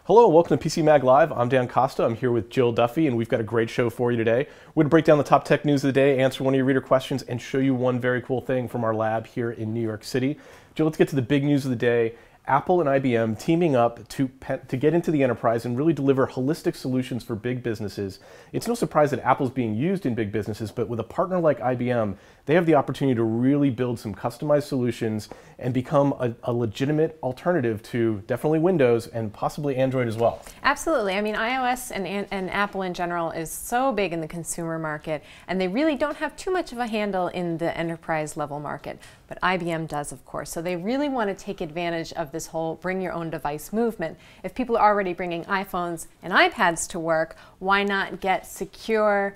Hello, welcome to PCMag Live. I'm Dan Costa. I'm here with Jill Duffy, and we've got a great show for you today. We're going to break down the top tech news of the day, answer one of your reader questions, and show you one very cool thing from our lab here in New York City. Jill, let's get to the big news of the day. Apple and IBM teaming up to get into the enterprise and really deliver holistic solutions for big businesses. It's no surprise that Apple's being used in big businesses, but with a partner like IBM, they have the opportunity to really build some customized solutions and become a legitimate alternative to definitely Windows and possibly Android as well. Absolutely. I mean, iOS and Apple in general is so big in the consumer market, and they really don't have too much of a handle in the enterprise level market. But IBM does, of course. So they really want to take advantage of this whole bring your own device movement. If people are already bringing iPhones and iPads to work, why not get secure,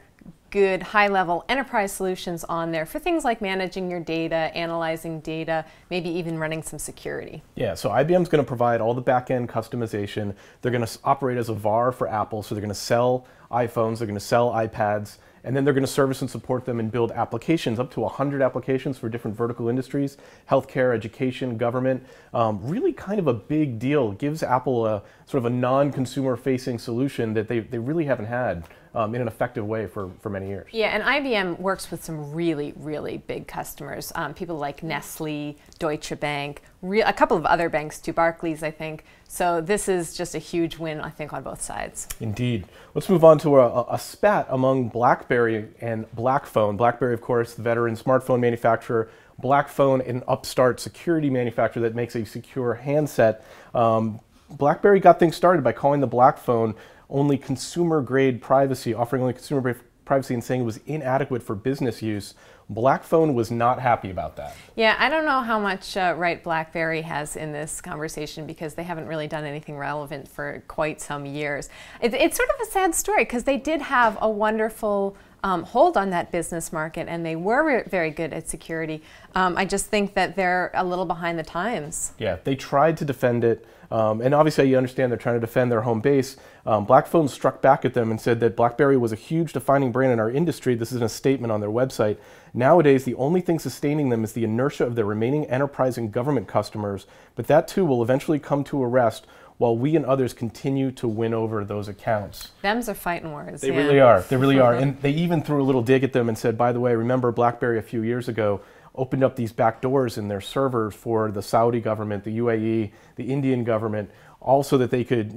good, high-level enterprise solutions on there for things like managing your data, analyzing data, maybe even running some security. Yeah, so IBM's going to provide all the back-end customization. They're going to operate as a VAR for Apple, so they're going to sell iPhones, they're going to sell iPads, and then they're going to service and support them and build applications, up to 100 applications for different vertical industries, healthcare, education, government. Really kind of a big deal. It gives Apple a sort of a non-consumer facing solution that they really haven't had in an effective way for many years. Yeah, and IBM works with some really, really big customers. People like Nestle, Deutsche Bank, a couple of other banks too, Barclays, I think. So this is just a huge win, I think, on both sides. Indeed. Let's move on to a spat among BlackBerry and Blackphone. BlackBerry, of course, the veteran smartphone manufacturer. Blackphone, an upstart security manufacturer that makes a secure handset. BlackBerry got things started by calling the Blackphone only consumer-grade privacy, offering only consumer-grade privacy and saying it was inadequate for business use. Blackphone was not happy about that. Yeah, I don't know how much right BlackBerry has in this conversation because they haven't really done anything relevant for quite some years. It's sort of a sad story because they did have a wonderful hold on that business market, and they were very good at security. I just think that they're a little behind the times. Yeah, they tried to defend it, and obviously you understand they're trying to defend their home base. Blackphone struck back at them and said that BlackBerry was a huge defining brand in our industry. This is in a statement on their website. Nowadays, the only thing sustaining them is the inertia of their remaining enterprise and government customers, but that too will eventually come to a rest while we and others continue to win over those accounts. Them's are fighting words. They really are. They really are. And they even threw a little dig at them and said, by the way, remember BlackBerry a few years ago opened up these back doors in their servers for the Saudi government, the UAE, the Indian government, all so that they could,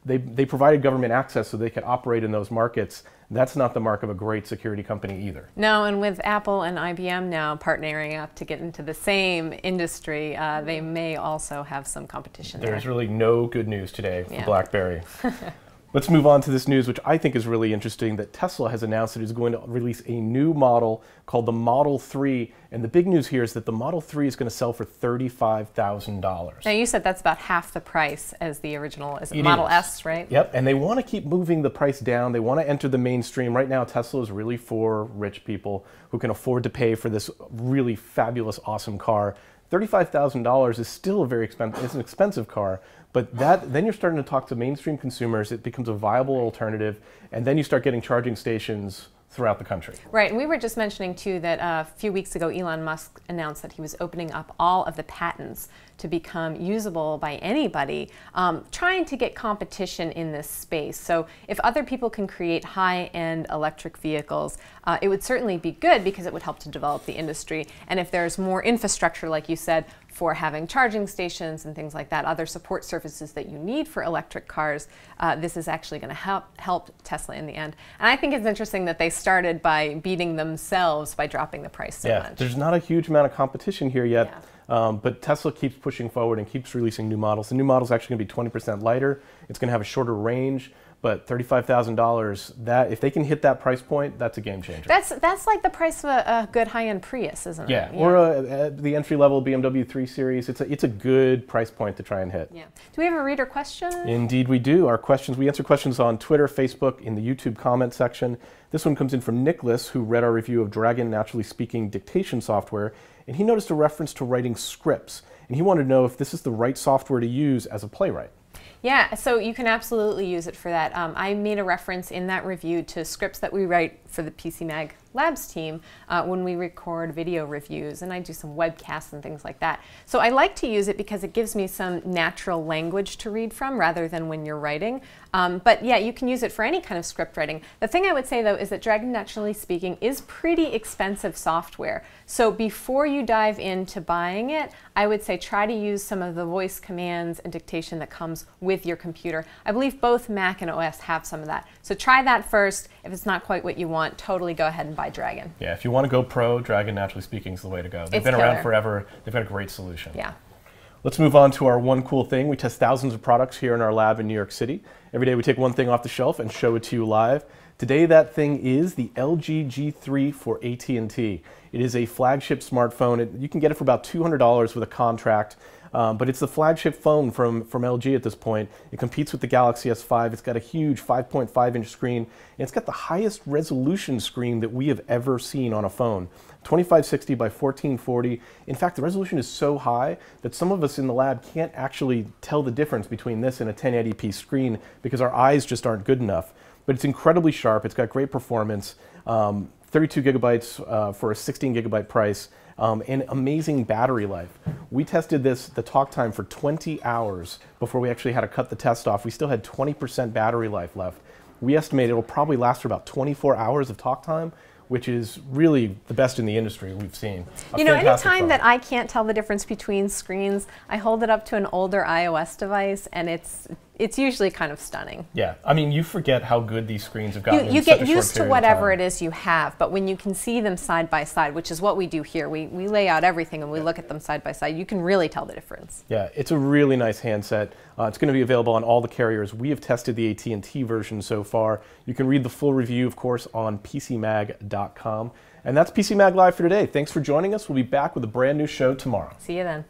they provided government access so they could operate in those markets. That's not the mark of a great security company either. No, and with Apple and IBM now partnering up to get into the same industry, they may also have some competition there. There's really no good news today for BlackBerry. Let's move on to this news, which I think is really interesting, that Tesla has announced that it's going to release a new model called the Model 3. And the big news here is that the Model 3 is going to sell for $35,000. Now, you said that's about half the price as the original. Is it Model S, right? Yep, and they want to keep moving the price down. They want to enter the mainstream. Right now, Tesla is really for rich people who can afford to pay for this really fabulous, awesome car. $35,000 is still a very expensive, it's an expensive car, but then you're starting to talk to mainstream consumers. It becomes a viable alternative, and then you start getting charging stations throughout the country. Right, and we were just mentioning too that a few weeks ago Elon Musk announced that he was opening up all of the patents to become usable by anybody, trying to get competition in this space. So if other people can create high-end electric vehicles, it would certainly be good because it would help to develop the industry. And if there's more infrastructure, like you said, for having charging stations and things like that, other support services that you need for electric cars, this is actually going to help Tesla in the end. And I think it's interesting that they started by beating themselves by dropping the price so much. There's not a huge amount of competition here yet. But Tesla keeps pushing forward and keeps releasing new models. The new model is actually going to be 20% lighter. It's going to have a shorter range, but $35,000, that if they can hit that price point, that's a game changer. That's like the price of a good high-end Prius, isn't it? Yeah, or the entry-level BMW 3 Series. It's a good price point to try and hit. Yeah. Do we have a reader question? Indeed we do. We answer questions on Twitter, Facebook, in the YouTube comment section. This one comes in from Nicolas, who read our review of Dragon Naturally Speaking Dictation software, and he noticed a reference to writing scripts, and he wanted to know if this is the right software to use as a playwright. Yeah, so you can absolutely use it for that. I made a reference in that review to scripts that we write for the PCMag Labs team when we record video reviews, and I do some webcasts and things like that. So I like to use it because it gives me some natural language to read from rather than when you're writing. But yeah, you can use it for any kind of script writing. The thing I would say though is that Dragon Naturally Speaking is pretty expensive software. So before you dive into buying it, I would say try to use some of the voice commands and dictation that comes with your computer. I believe both Mac and OS have some of that. So try that first. If it's not quite what you want, totally go ahead and buy Dragon. Yeah, if you want to go pro, Dragon Naturally Speaking is the way to go. They've been around forever. They've got a great solution. Yeah. Let's move on to our one cool thing. We test thousands of products here in our lab in New York City. Every day we take one thing off the shelf and show it to you live. Today that thing is the LG G3 for AT&T. It is a flagship smartphone. You can get it for about $200 with a contract, but it's the flagship phone from LG at this point. It competes with the Galaxy S5. It's got a huge 5.5-inch screen, and it's got the highest resolution screen that we have ever seen on a phone. 2560 by 1440. In fact, the resolution is so high that some of us in the lab can't actually tell the difference between this and a 1080p screen because our eyes just aren't good enough. But it's incredibly sharp. It's got great performance, 32 gigabytes for a 16 gigabyte price, and amazing battery life. We tested the talk time for 20 hours before we actually had to cut the test off. We still had 20% battery life left. We estimate it'll probably last for about 24 hours of talk time, which is really the best in the industry we've seen. You know, anytime that I can't tell the difference between screens, I hold it up to an older iOS device, and it's usually kind of stunning. Yeah, I mean, you forget how good these screens have gotten. You get used to whatever it is you have, but when you can see them side by side, which is what we do here, we lay out everything and we look at them side by side, you can really tell the difference. Yeah, it's a really nice handset. It's going to be available on all the carriers. We have tested the AT&T version so far. You can read the full review, of course, on PCMag.com. And that's PCMag Live for today. Thanks for joining us. We'll be back with a brand new show tomorrow. See you then.